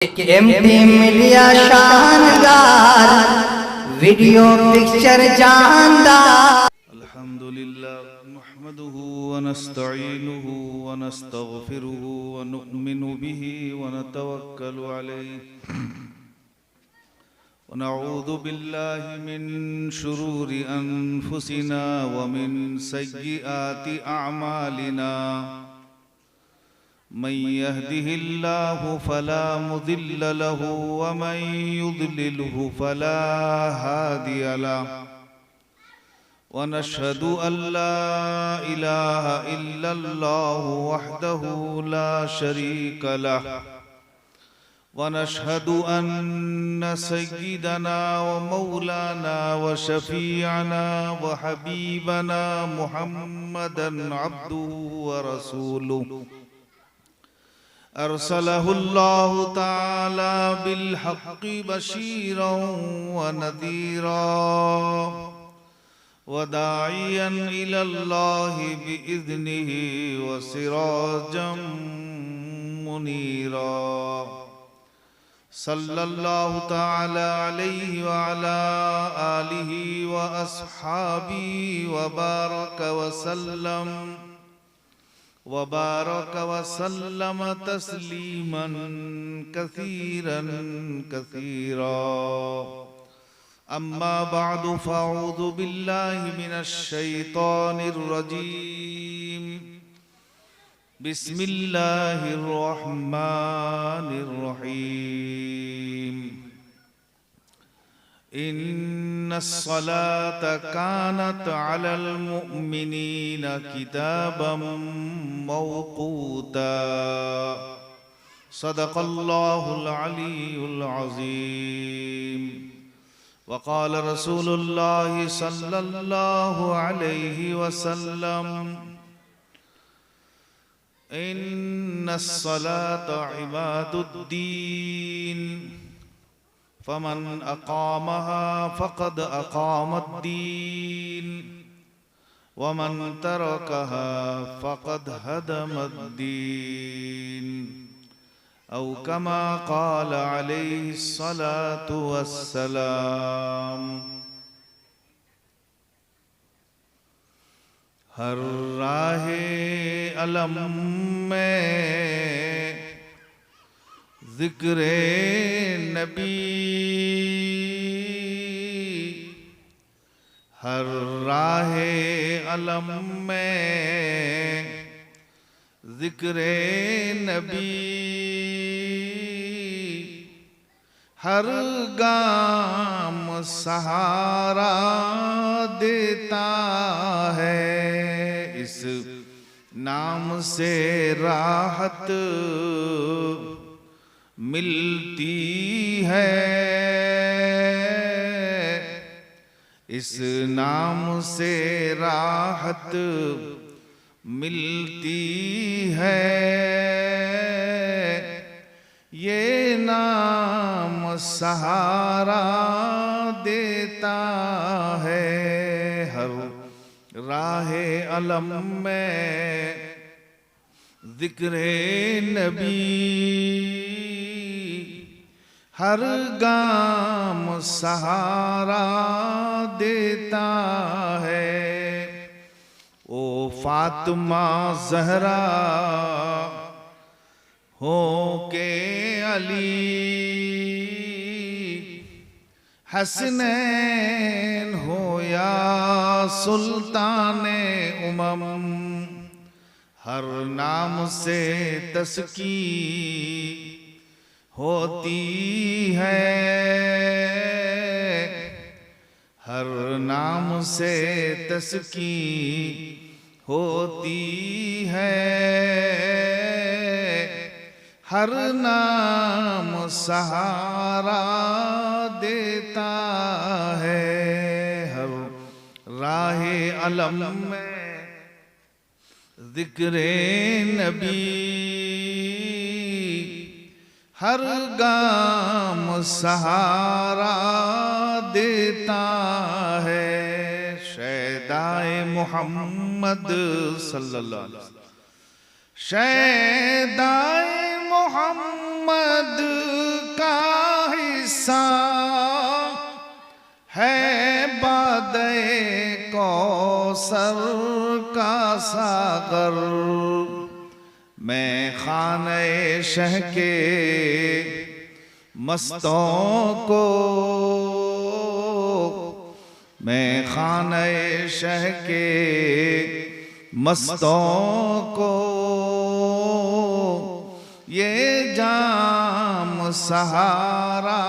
MT media शानदार video picture जानदार। अल्हम्दुलिल्लाह नहमदुहु व नस्तईनुहु व नस्तगफिरुहु व नु'मिनु बिही व नतवक्कलु अलैहि व नऊज़ु बिल्लाहि मिन शुरूरि अनफुसिना व मिन सय्यिआति अअमालिना। मन यहदिहिल्लाहु फला मुदिल्ल लहु व मन युद्लिलहु फला हादिय लहु व नशहदु अल्ला इलाहा इल्लल्लाहु वहदहु ला शरीक लहु व नशहदु अन्न सय्यिदना व मौलाना व शफीअना व हबीबना मुहम्मदन अब्दुहु व रसूलुहु अरसलहुल्लाहु ताला बिलहक्कि बशीरन व नज़ीरा व दाइयन इलल्लाहि बिइज़्निहि व सिराजम मुनीरा। सल्लल्लाहु ताला अलैहि व अला आलिहि व अस्हाबिहि व बारक व सल्लम वबारक वसल्लम तस्लीमन कसीरन कसीरा। अम्मा बादु फ़अऊज़ु बिल्लाहि मिनश शैतानिर रजीम। बिस्मिल्लाहिर रहमानिर रहीम। इन्नस्सलात कानत अलल मुअ्मिनीना किताबम मौक़ूता। सदक़ल्लाहुल अलीयुल अज़ीम। वक़ाल रसूलुल्लाहि सल्लल्लाहु अलैहि वसल्लम इन्नस्सलात इबादुद्दीन फमन अक़ामहा फ़क़द अक़ामद्दीन वमन तरकहा फ़क़द हदमद्दीन औ कमा क़ाल अलैहिस्सलातु वस्सलाम। हर राहे अलम में ज़िक्रे नबी, हर राहे अलम में ज़िक्रे नबी, हर गाम सहारा देता है। इस नाम से राहत मिलती है, इस नाम से राहत मिलती है। ये नाम सहारा देता है। हर राहे अलम में ज़िक्रे नबी, हर गाम सहारा देता है। ओ फातिमा ज़हरा हो के अली, हसनैन हो या सुल्ताने उमम, हर नाम से तस्की होती है, हर नाम से तस्की होती है। हर नाम सहारा देता है। हर राहे अलम में ज़िक्रे नबी, हर गाम सहारा देता है। शैदाए मोहम्मद सल्लल्लाहु अलैहि वसल्लम, शैदाए मोहम्मद सा है बादे कौसर का सागर, मैं खाने शह के मस्तों को, मैं खाने शह के मस्तों को ये जाम सहारा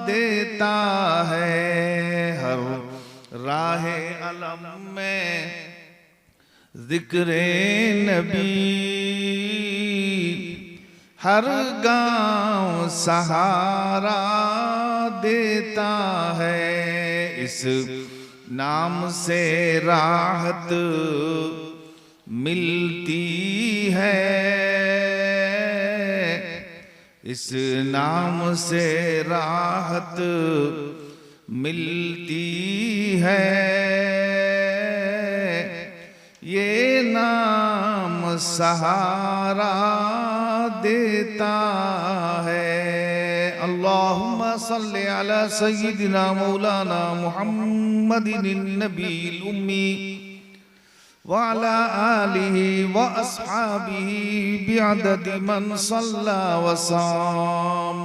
देता है। हर राहे अलम में जिक्रे नबी, हर गांव सहारा देता है। इस नाम से राहत मिलती है, इस नाम से राहत मिलती है। ये नाम सहारा देता है। अल्लाहुम्मा सल्ली अला सय्यिदिना मौलाना मुहम्मदिन नबील उम्मी व अला आलिहि व अस्हाबिहि बिअददि मन सल्ला व साम।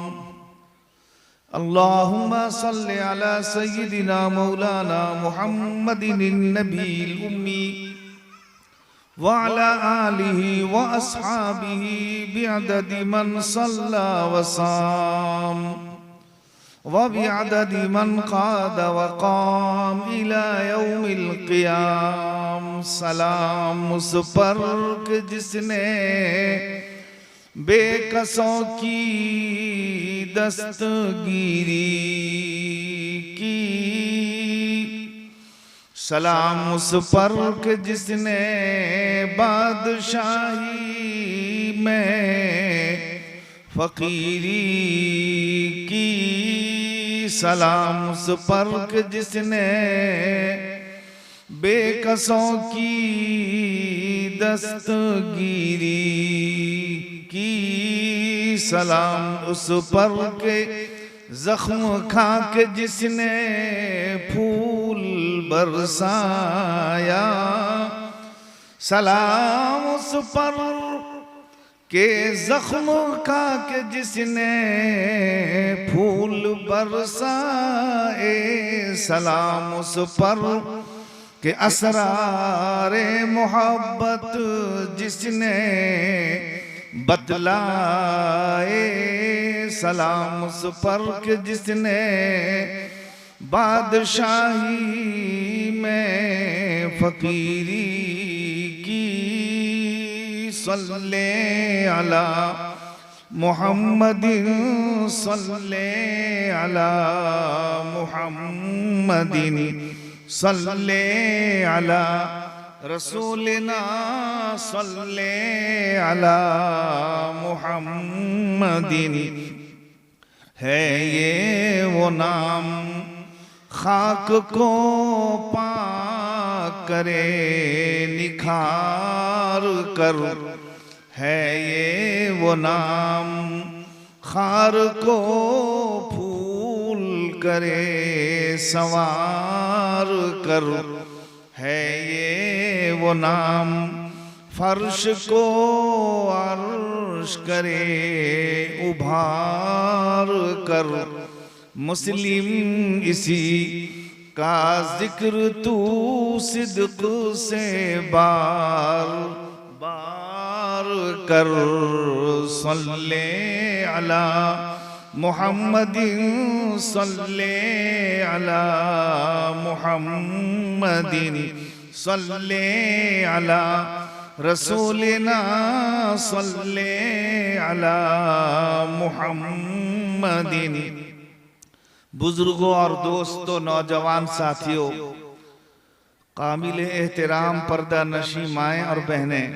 अल्लाहुम्मा सल्ली अला सय्यिदिना मौलाना मुहम्मदिन नबील उम्मी व अला आलिहि व अस्हाबिहि बिअददि मन सल्ला व साम व बिअददि मन क़ाद व क़ाम इला यौमिल क़ियाम। सलाम उस पर कि जिसने बेकसों की दस्तगीरी की, सलाम उस पर कि जिसने बादशाही में फकीरी की, सलाम उस पर कि जिसने बेकसों की दस्तगीरी की, सलाम उस पर के जख्म खा के जिसने फूल बरसाया, सलाम उस पर के जख्म खा के जिसने फूल बरसाए, सलाम उस पर के असरारे मोहब्बत जिसने बतलाए, सलाम उस पर के जिसने बादशाही में फकीरी की। सल्ले अला मुहम्मदिन, सल्ले अला मुहम्मदिन, सल्ले अला रसूलिना, सल्ले अला मुहम्मदिन। है ये वो नाम खाक को पाक करे निखार कर, है ये वो नाम खार को फूल करे संवार कर, है ये वो नाम फर्श को अर्श करे उभार कर। मुस्लिम इसी का जिक्र तू सिद्क से बार बार कर। सल्ले अला मुहम्मदिन, सल्ले अला मुहम्मदिन, सल्ले अला रसूलिना, सल्ले अला मुहम्मदिन। बुजुर्गों और दोस्तों, नौजवान साथियों, काबिल एहतराम पर्दा नशी माएँ और बहनें,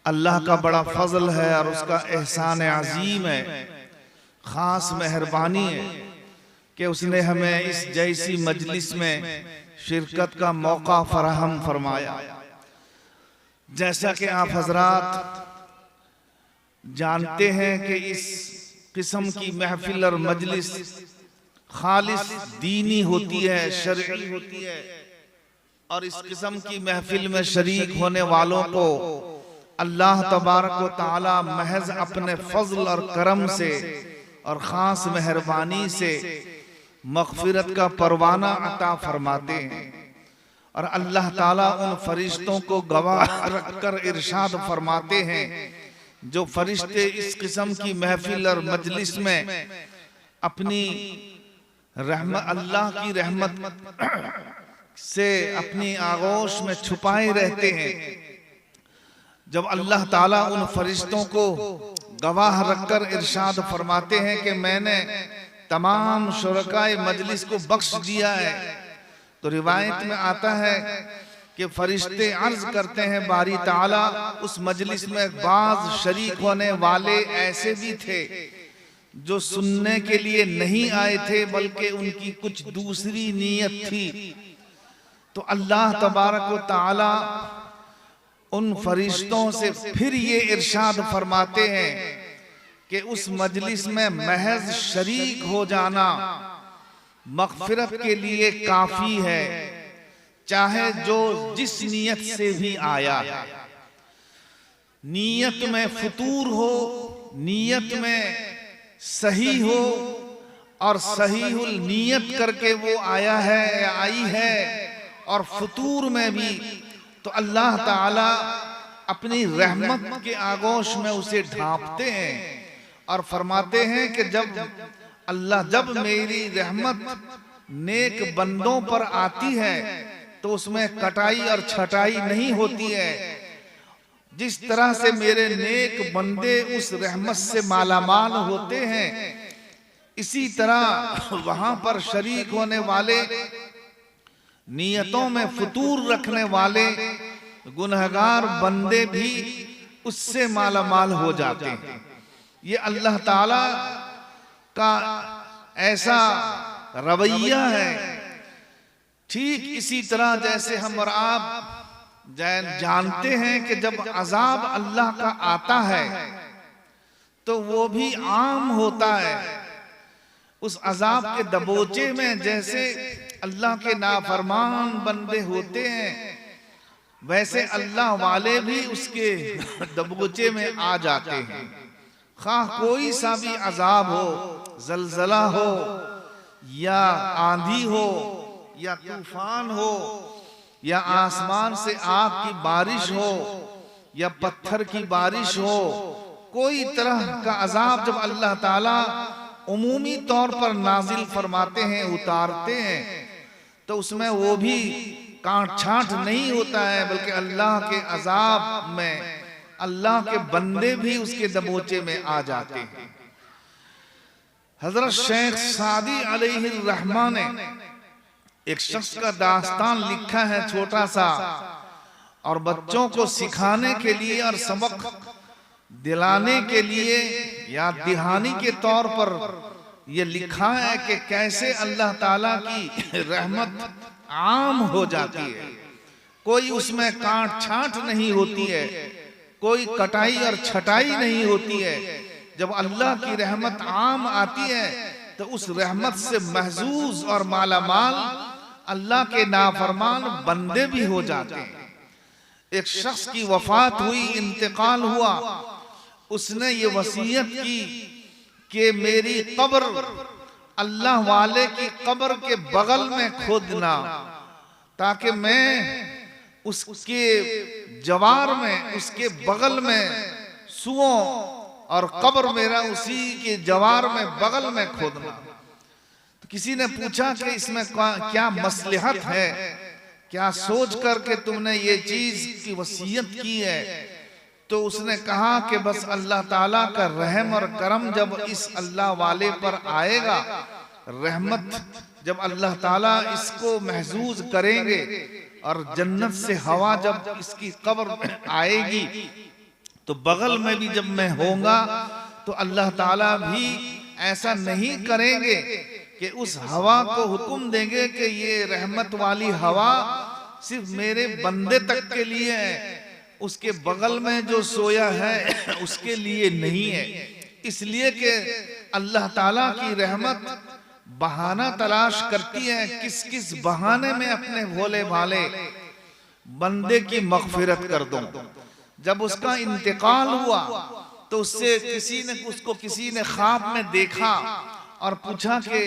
अल्लाह का बड़ा फजल है और उसका एहसान अजीम है, खास मेहरबानी है कि उसने हमें इस जैसी मजलिस में शिरकत का मौका फराहम फरमाया। जैसा कि आप हजरात जानते हैं कि इस किस्म की महफिल और मजलिस खालिस दीनी होती है, शरई होती है, और इस किस्म की महफिल में शरीक होने वालों को अल्लाह तबारक व तआला महज अपने फजल और करम से और खास मेहरबानी से मग़फ़िरत का परवाना अता फरमाते हैं। और अल्लाह ताला उन फरिश्तों को गवाह रखकर इरशाद फरमाते हैं, जो फरिश्ते इस किस्म की महफिल और मजलिस में अपनी रहमत, अल्लाह की रहमत से अपनी आगोश में छुपाए रहते हैं, जब अल्लाह ताला उन फरिश्तों को गवाह रखकर इरशाद फरमाते हैं कि मैंने तमाम शुरकाए मजलिस को बख्श दिया है, तो रिवायत में आता है कि फरिश्ते अर्ज करते हैं बारी ताला, उस मजलिस में बाज शरीक होने वाले ऐसे भी थे जो सुनने के लिए नहीं आए थे, बल्कि उनकी कुछ दूसरी नीयत थी। तो अल्लाह तबारक व तआला उन फरिश्तों से फिर ये इरशाद फरमाते हैं कि उस मजलिस में महज शरीक हो जाना मग़फ़िरत के लिए काफी है, चाहे जो जिस नीयत से भी आया। नीयत में फतूर हो, नीयत में सही हो, और सहीहुल नीयत करके वो आया है या आई है, और फतूर में भी, तो अल्लाह ताला अपनी रहमत के आगोश में उसे ढांपते हैं और फरमाते हैं कि जब मेरी रहमत नेक बंदों पर आती है तो उसमें कटाई और छटाई नहीं होती है। जिस तरह से मेरे नेक बंदे उस रहमत से मालामाल होते हैं, इसी तरह वहां पर शरीक होने वाले, नियतों में फतूर रखने वाले गुनहगार बंदे भी उससे मालामाल हो जाते हैं। ये अल्लाह ताला का ऐसा रवैया है। ठीक इसी तरह जैसे हम और आप जानते हैं कि जब अजाब अल्लाह का आता है तो वो भी आम होता है। उस अजाब के दबोचे में जैसे अल्लाह के नाफरमान बंदे होते हैं, वैसे अल्लाह वाले भी उसके दबोचे में आ जाते हैं। खा कोई सा भी अजाब हो, जलजला हो या आंधी हो या तूफान हो या आसमान से आग की बारिश हो या पत्थर की बारिश हो, कोई तरह का अजाब जब अल्लाह ताला उमूमी तौर पर नाजिल फरमाते हैं, उतारते हैं, तो उसमें वो भी काट छांट नहीं होता है, बल्कि अल्लाह के अजाब में अल्लाह के बंदे भी उसके दबोचे में आ जाते हैं। हजरत शेख सादी अलैहिर्रहमा ने एक शख्स का दास्तान लिखा है छोटा सा, और बच्चों को सिखाने के लिए और सबक दिलाने के लिए याद दहानी के तौर पर यह लिखा है कि कैसे अल्लाह ताला की रहमत आम हो जाती है, कोई उसमें काट छांट नहीं होती है, कोई कटाई और छटाई नहीं होती है। जब अल्लाह की रहमत आम आती है तो उस रहमत से महजूज और मालामाल अल्लाह के नाफरमान बंदे भी हो जाते हैं। एक शख्स की वफात हुई, इंतकाल हुआ, उसने ये वसीयत की कि मेरी कब्र अल्लाह वाले की कब्र के बगल में खोदना, ताकि मैं उसके जवार में, उसके बगल में सुओं और कब्र मेरा उसी के जवार में बगल में खोदना। तो किसी ने पूछा कि इसमें क्या मसलहत है, क्या सोच करके तुमने ये चीज की वसीयत की है? तो उसने कहा कि बस अल्लाह ताला का रहम और करम जब इस अल्लाह वाले पर आएगा, रहमत जब अल्लाह ताला इसको महसूस करेंगे और जन्नत से हवा जब इसकी कब्र में आएगी, तो बगल में भी जब मैं होऊंगा तो अल्लाह ताला भी ऐसा नहीं करेंगे कि उस हवा को हुक्म देंगे कि ये रहमत वाली हवा सिर्फ मेरे बंदे तक के लिए है, उसके बगल में जो सोया है उसके लिए नहीं है। इसलिए कि अल्लाह ताला की रहमत बहाना तलाश करती है, किस किस बहाने में अपने भोले भाले बंदे की मगफिरत कर दूं। जब उसका इंतकाल हुआ तो उससे किसी ने ख्वाब में देखा और पूछा कि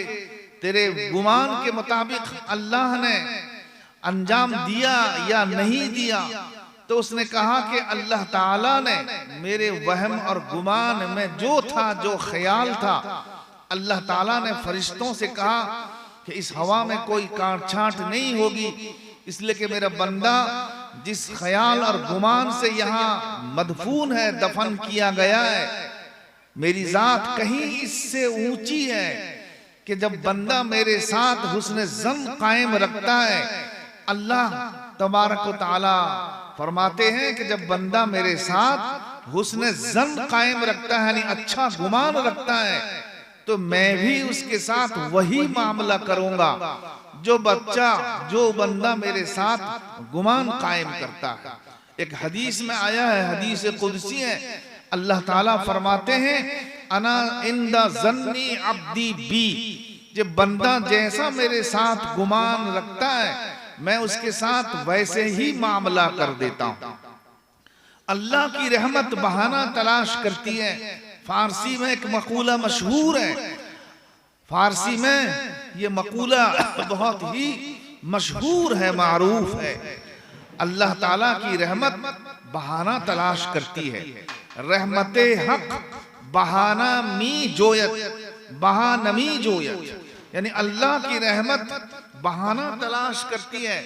तेरे गुमान के मुताबिक अल्लाह ने अंजाम दिया या नहीं दिया? तो उसने कहा कि अल्लाह ताला ने मेरे वहम और गुमान में जो था, जो ख्याल था, अल्लाह ताला ने फरिश्तों से कहा कि इस हवा में कोई काट छांट नहीं होगी, इसलिए कि मेरा बंदा जिस ख्याल और गुमान से यहाँ मदफून है, दफन किया गया है, मेरी जात कहीं इससे ऊंची है कि जब बंदा मेरे साथ हुस्न ज़न कायम रखता है, अल्लाह तबारक व तआला फरमाते हैं कि जब बंदा मेरे साथ हुस्न ज़न कायम रखता है, यानी अच्छा गुमान रखता है, तो मैं भी उसके साथ वही मामला करूंगा जो बंदा मेरे साथ गुमान कायम करता है। एक हदीस में आया है, हदीस कुदसी है, अल्लाह ताला फरमाते हैं अना इंदा ज़न्नी अब्दी बी, जब बंदा जैसा मेरे साथ गुमान रखता है मैं उसके साथ वैसे ही मामला कर देता हूं। अल्लाह की रहमत बहाना तलाश करती है। फारसी में एक मकूला मशहूर है, फारसी में ये मकूला बहुत ही मशहूर है, मारूफ है। अल्लाह ताला की रहमत बहाना तलाश करती है। रहमते हक बहाना मी जोयत, बहानमी जोयत, यानी अल्लाह की रहमत बहाना तलाश करती है।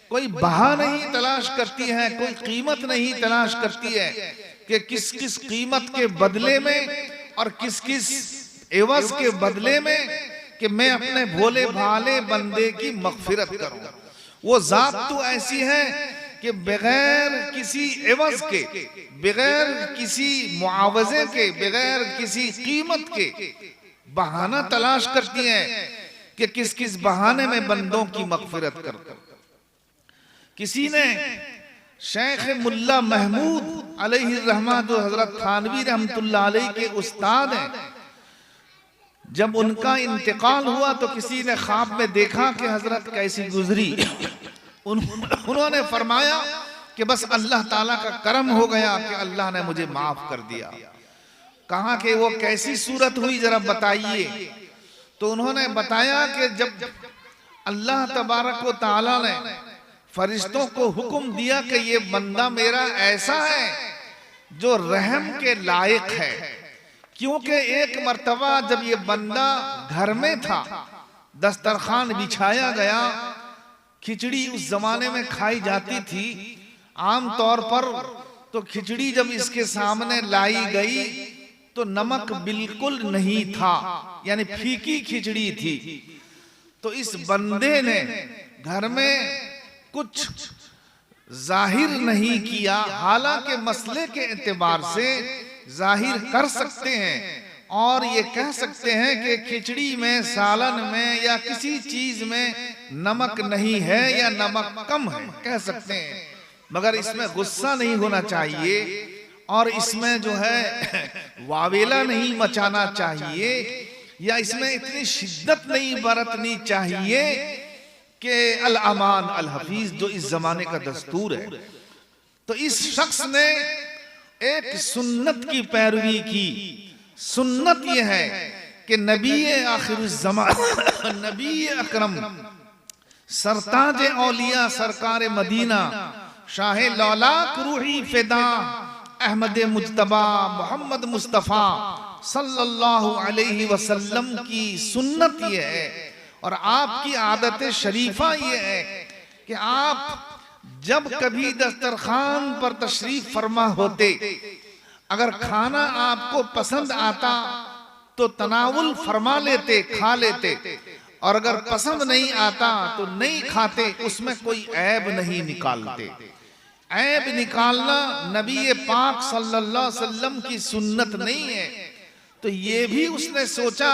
कोई बहा नहीं तलाश करती है, कोई कीमत नहीं तलाश करती है कि किस किस कीमत के बदले में और किस किस एवज के बदले में कि मैं अपने भोले भाले बंदे की मगफिरत करूं। वो जात तो ऐसी है कि बगैर किसी एवज के, बगैर किसी मुआवजे के, बगैर किसी कीमत के बहाना तलाश करती है कि किस किस बहाने में बंदों की मगफिरत कर। किसी ने शेख मुल्ला महमूद अलैहि रहमा, जो हजरत थानवी रहमतुल्लाह अलैहि के उस्ताद हैं, जब उनका इंतकाल हुआ तो किसी ने ख्वाब में देखा कि हजरत कैसी गुजरी। उन्होंने फरमाया कि बस अल्लाह ताला का करम हो गया कि अल्लाह ने मुझे माफ कर दिया। कहा कि वो कैसी सूरत हुई जरा बताइए। तो उन्होंने बताया कि जब अल्लाह तबारक व तआला ने फरिश्तों को हुक्म दिया कि ये बंदा मेरा ऐसा है जो रहम के लायक है, क्योंकि एक मर्तबा जब ये बंदा घर में था, दस्तरखान बिछाया गया, खिचड़ी उस जमाने में खाई जाती थी आम तौर पर, तो खिचड़ी जब इसके सामने लाई गई तो नमक बिल्कुल नहीं था, यानी फीकी खिचड़ी थी। तो इस बंदे ने घर में कुछ जाहिर नहीं किया, हालांकि मसले के एतबार से जाहिर कर सकते हैं और ये कह सकते हैं कि खिचड़ी में, सालन में या किसी चीज में नमक नहीं है या नमक कम है, कह सकते हैं। मगर इसमें गुस्सा नहीं होना चाहिए और इसमें जो है वावेला नहीं मचाना चाहिए या इसमें इतनी शिद्दत नहीं बरतनी चाहिए कि अल अमान अल हफीज, जो इस जमाने का दस्तूर है। तो इस शख्स ने एक सुन्नत की पैरवी की। सुन्नत यह है कि नबी आखिरुज़्ज़मान, नबी अकरम, सरताज औलिया, सरकार मदीना, शाह लौलाक रूही फिदा, अहमद मुज्तबा मोहम्मद मुस्तफ़ा सल्लल्लाहु अलैहि वसल्लम की सुन्नत यह है और आपकी आदत शरीफा ये है कि आप जब कभी दस्तरखान पर तशरीफ फरमा होते, अगर खाना आपको पसंद आता तो तनावुल फरमा लेते, खा लेते, और अगर पसंद नहीं आता तो नहीं खाते, उसमें कोई ऐब नहीं निकालते। ऐब निकालना नबी पाक सल्लल्लाहु अलैहि वसल्लम की सुन्नत नहीं है। तो ये भी उसने सोचा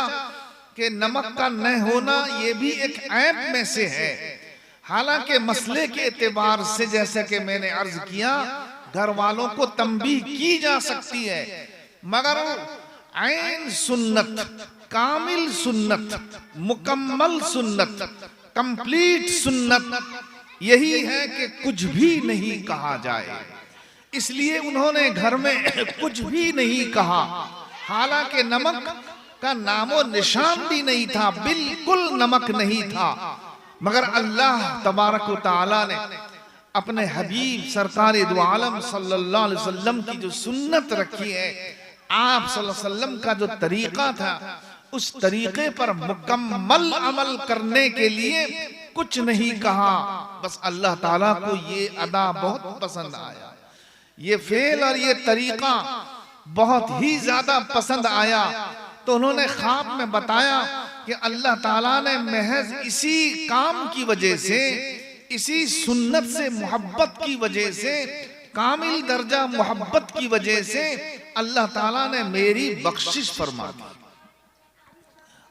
कि नमक का न होना ये भी एक ऐब में से है। हालांकि मसले के एतबार से, जैसा कि मैंने अर्ज किया, घर वालों को तंबीह की जा सकती है, मगर ऐन सुन्नत, कामिल सुन्नत, मुकम्मल सुन्नत, कंप्लीट सुन्नत यही है कि कुछ भी नहीं कहा जाए। इसलिए उन्होंने घर में कुछ भी नहीं कहा, हालांकि नमक का नामो निशान भी नहीं था, बिल्कुल नमक नहीं था, मगर अल्लाह तबारक व तआला ने अपने हबीब सरकार दो आलम सल्लल्लाहु अलैहि वसल्लम की जो सुन्नत रखी है, आप सल्लल्लाहु अलैहि वसल्लम का जो तरीका था, उस तरीके पर मुकम्मल अमल करने के लिए कुछ नहीं कहा। बस अल्लाह ताला को ये अदा बहुत पसंद आया, ये फेल और ये तरीका बहुत ही ज्यादा पसंद आया। तो उन्होंने ख्वाब में बताया कि अल्लाह ताला ने महज इसी काम की वजह से, इसी सुन्नत से मोहब्बत की वजह से, कामिल दर्जा मोहब्बत की वजह से अल्लाह ताला ने मेरी बख्शिश फरमा दी।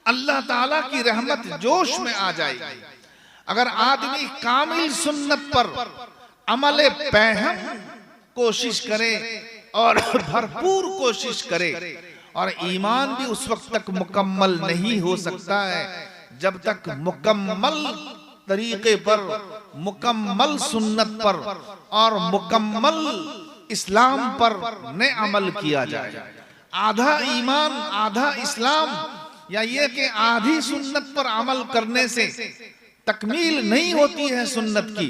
अल्लाह ताला की रहमत जोश में आ जाएगी अगर आदमी कामिल सुन्नत पर अमल पैहम कोशिश करे और भरपूर कोशिश करे। और ईमान भी उस वक्त तक मुकम्मल नहीं हो सकता है जब तक मुकम्मल तरीके पर, मुकम्मल सुन्नत पर और मुकम्मल इस्लाम पर न अमल किया जाए। आधा ईमान आधा इस्लाम, या ये कि आधी सुन्नत पर अमल करने से तकमील नहीं होती है सुन्नत की।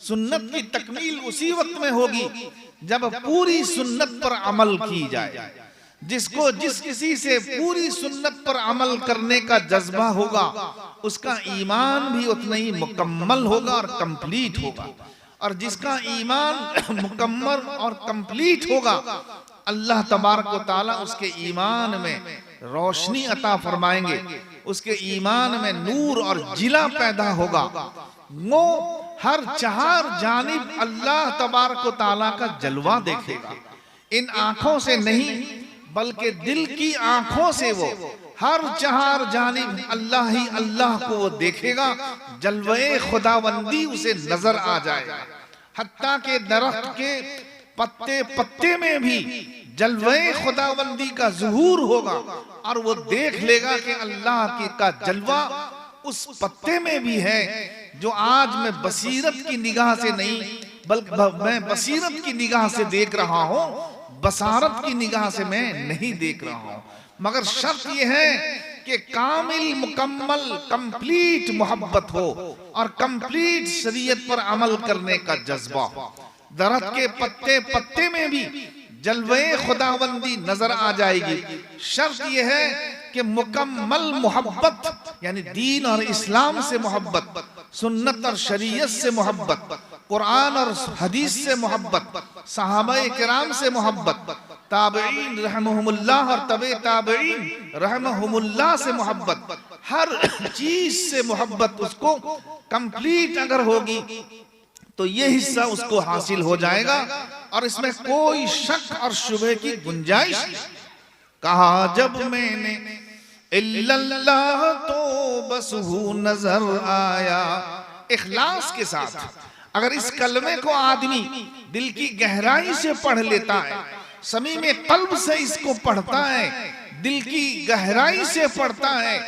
सुन्नत की तकमील उसी वक्त में होगी जब पूरी सुन्नत पर अमल की जाए। जिसको जिस किसी से पूरी सुन्नत पर अमल करने का जज्बा होगा, उसका ईमान भी उतना ही मुकम्मल होगा और कंप्लीट होगा। और जिसका ईमान मुकम्मल और कंप्लीट होगा, अल्लाह तबारक व तआला उसके ईमान में रोशनी अता फरमाएंगे, उसके ईमान में नूर और जिला पैदा होगा। वो हर चार जानिब अल्लाह तबारक व तआला का जलवा देखेगा। इन आंखों से नहीं बल्कि दिल की आंखों से वो हर चार जानिब अल्लाह ही अल्लाह को वो देखेगा। जलवे खुदाबंदी उसे नजर आ जाएगा। हत्ता के दरख्त के पत्ते पत्ते में भी जलवे खुदाबंदी का ज़ुहूर होगा और वो देख लेगा कि अल्लाह की का जलवा उस पत्ते में भी है, जो आज मैं बसीरत की निगाह से नहीं बल्कि मैं बसीरत की निगाह से देख रहा हूँ, बसारत की निगाह से मैं नहीं देख रहा हूँ। मगर शर्त यह है कि कामिल मुकम्मल कंप्लीट मोहब्बत हो और कंप्लीट शरीयत पर अमल करने का जज्बा हो। दरख्त के पत्ते पत्ते में भी जलवे खुदाबंदी नजर आ जाएगी। शर्त यह है कि मुकम्मल मोहब्बत, यानी दीन और इस्लाम से मोहब्बत, सुन्नत और शरीयत से मोहब्बत, कुरान और हदीस से मोहब्बत, सहाबाए किराम से मोहब्बत, ताबईन रहमहुमुल्लाह और तबे ताबईन रहमहुमुल्लाह से मोहब्बत, हर चीज से मोहब्बत उसको कंप्लीट अगर होगी तो ये हिस्सा उसको हासिल हो जाएगा और इसमें कोई शक और शुबे की गुंजाइश नहीं। कहा जब मैंने इल्लल्लाह तो बस हु नजर आया। इखलास के साथ अगर इस कलमे को आदमी दिल की गहराई से पढ़ लेता है, समीम कल्ब से इसको पढ़ता है, दिल की गहराई से पढ़ता है,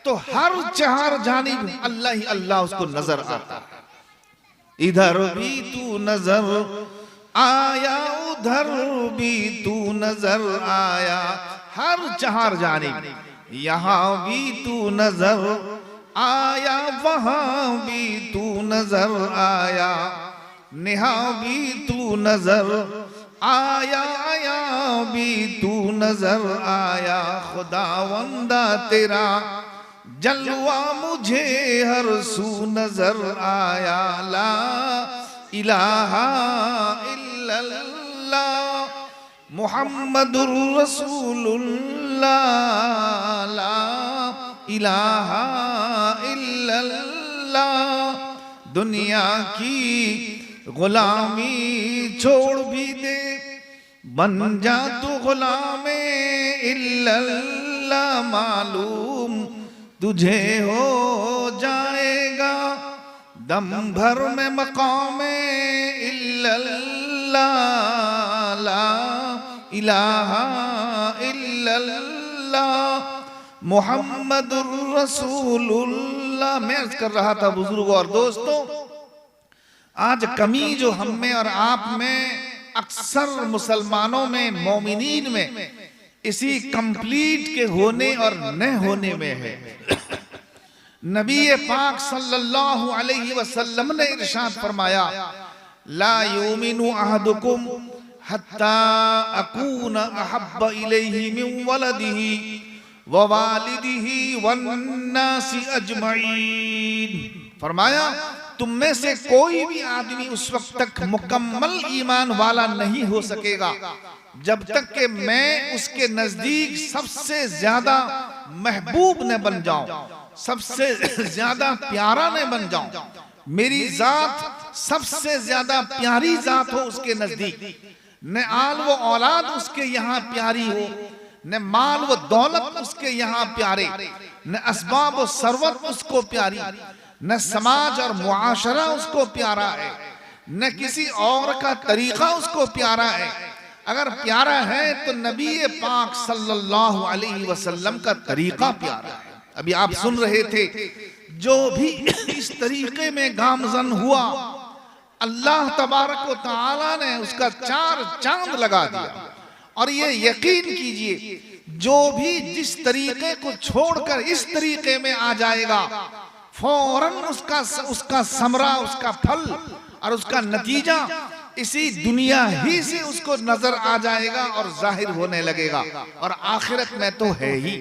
तो हर चार जानिब अल्लाह ही अल्लाह उसको नजर आता है। इधर भी तू नजर आया, उधर भी तू नजर आया, हर चार जानिब, यहाँ भी तू नजर आया, वहाँ भी तू नजर आया, निहाँ भी तू नजर आया, आया भी तू नजर आया। खुदावंदा तेरा जलवा मुझे हर सू नजर आया। ला इलाहा इल्लल्लाह मुहम्मदुर रसूलुल्लाह, ला इलाहा इल्लल्लाह। दुनिया की गुलामी छोड़ भी दे, बन जा तू गुलामे इल्लल्लाह। मालूम तुझे हो जाएगा दम भर में मकामे इल्लल्लाह, ला इलाहा इल्लल्लाह। मुहम्मदुर रसूलुल्लाह। मैं अर्ज कर रहा था बुजुर्गों और दोस्तों, आज कमी जो हम में और आप में, अक्सर मुसलमानों में, मोमिनीन में, इसी कंप्लीट के होने और न होने में है। नबी पाक सल्लल्लाहु अलैहि वसल्लम ने इरशाद फरमाया, ला युमिनु अहदुकुम हत्ता अकूना अहब्ब इलैहि मिन वलदिही व वालिदिही वन्नासी अजमईन। फरमाया, तुम में से कोई भी आदमी उस वक्त तक मुकम्मल ईमान वाला नहीं हो सकेगा जब तक कि मैं उसके नजदीक सबसे ज्यादा महबूब न बन जाऊं, सबसे ज्यादा प्यारा न बन जाऊं, मेरी जात सबसे ज्यादा प्यारी जात हो उसके नजदीक, न आल व औलाद उसके यहाँ प्यारी हो, न माल व दौलत उसके यहाँ प्यारे, न असबाब व सरवत उसको प्यारी, न समाज और मुआशरा उसको प्यारा है, न किसी और का तरीका उसको प्यारा है। अगर प्यारा है तो नबी पाक सल्लल्लाहु अलैहि वसल्लम का तरीका प्यारा है। अभी आप सुन रहे थे, जो भी इस तरीके में गामजन हुआ, अल्लाह तबारक व तआला ने उसका 4 चांद लगा दिया। और ये यकीन कीजिए, जो भी जिस तरीके को छोड़कर इस तरीके में आ जाएगा, फौरन उसका समरा, उसका फल और उसका नतीजा इसी दुनिया ही से उसको नजर आ जाएगा और जाहिर होने लगेगा, और आखिरत में तो है ही।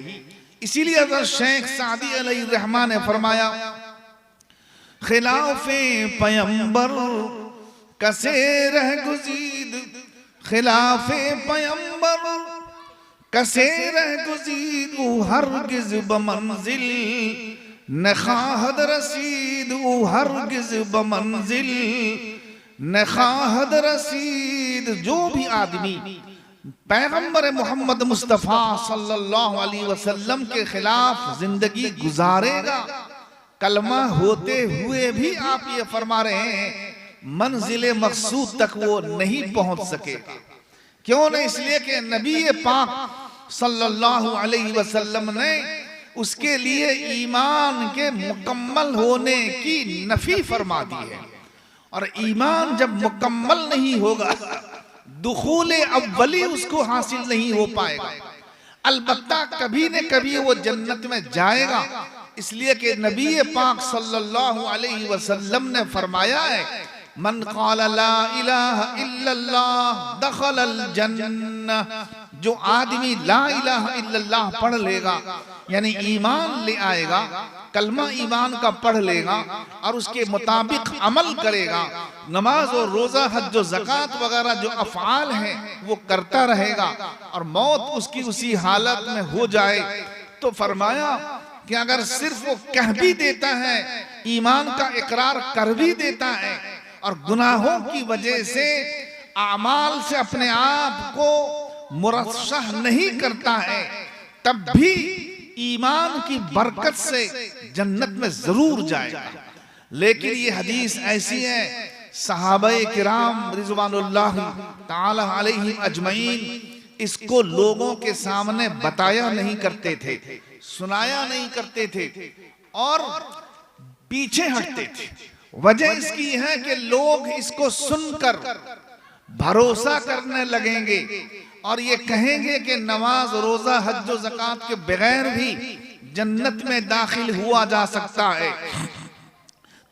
इसीलिए अगर शेख सादी अलैहि रहमान ने फरमाया, खिलाफे पैगंबर कसे रह गुजीद, खिलाफे पैगंबर कसे रह गुजीद, हरगिज बमंजिल न खाहद रसीद, हरगिज बमंजिल न खाहद रसीद। जो भी आदमी पैगंबर मोहम्मद मुस्तफ़ा सल्लल्लाहु अलैहि वसल्लम के खिलाफ जिंदगी गुजारेगा, कलमा होते हुए भी आप ये फरमा रहे हैं, मंजिल मकसूद तक वो नहीं पहुंच सकेगा। क्यों नहीं? इसलिए कि नबी पाक सल्लल्लाहु अलैहि वसल्लम ने उसके लिए ईमान के मुकम्मल होने की नफी फरमा दी है। और ईमान जब मुकम्मल नहीं होगा, दुखूल अव्वली उसको हासिल नहीं हो पाएगा। अलबत्ता कभी न कभी वो जन्नत में जाएगा, इसलिए कि नबी पाक सल्लल्लाहु अलैहि वसल्लम ने फरमाया है, मन क़ाला ला इलाहा इल्लल्लाह दखलल जन्नह। जो आदमी ला इलाहा इल्लल्लाह पढ़ लेगा, यानी ईमान ले आएगा, कलमा ईमान का पढ़ लेगा और उसके मुताबिक अमल करेगा, नमाज और रोजा, हज और ज़कात वगैरह जो अफ़आल हैं वो करता रहेगा, और मौत उसकी उसी हालत में हो जाए, तो फरमाया कि अगर सिर्फ वो कह भी देता है, ईमान का इकरार कर भी देता है, और गुनाहों की वजह से आमाल से अपने आप को मुरस्सह नहीं करता है, तब भी ईमान की बरकत से जन्नत में जरूर जाएगा। लेकिन ये हदीस ऐसी है, सहाबाए किराम रिज़वानुल्लाह ताला अलैहिम अजमईन इसको लोगों के सामने बताया नहीं करते थे, सुनाया नहीं करते थे और पीछे हटते थे। वजह इसकी है कि लोग इसको सुनकर भरोसा करने लगेंगे और ये कहेंगे कि नमाज, रोजा, हज और ज़कात के बगैर भी जन्नत में दाखिल हुआ जा सकता है।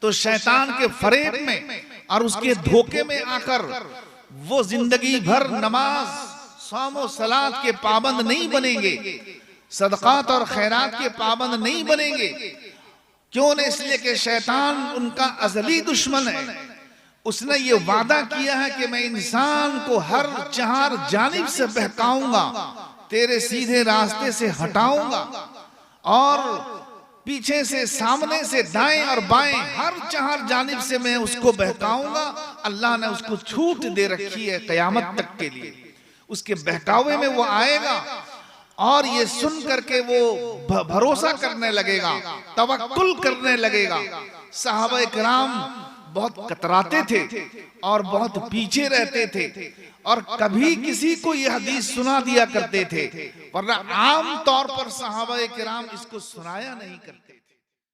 तो शैतान के फरेब में और उसके धोखे में आकर वो जिंदगी भर नमाज, सौम और सलात के पाबंद नहीं बनेंगे, सदकात और खैरात के पाबंद नहीं बनेंगे। क्यों नहीं? इसलिए कि शैतान उनका अज़ली दुश्मन है। उसने ये वादा किया है कि मैं इंसान को हर 4 जानिब से बहकाऊंगा, तेरे सीधे रास्ते से हटाऊंगा, और पीछे से, सामने से, दाएं और बाएं, हर 4 जानिब से मैं उसको बहकाऊंगा। अल्लाह ने उसको छूट दे रखी है क़यामत तक के लिए। उसके बहकावे में वो आएगा और ये सुन करके वो भरोसा करने लगेगा, तवक्कुल करने लगेगा। सहाबा किराम बहुत कतराते थे और बहुत पीछे रहते थे और कभी किसी को यह हदीस सुना दिया करते थे, वरना आम तौर पर सहाबा किराम इसको सुनाया नहीं करते थे।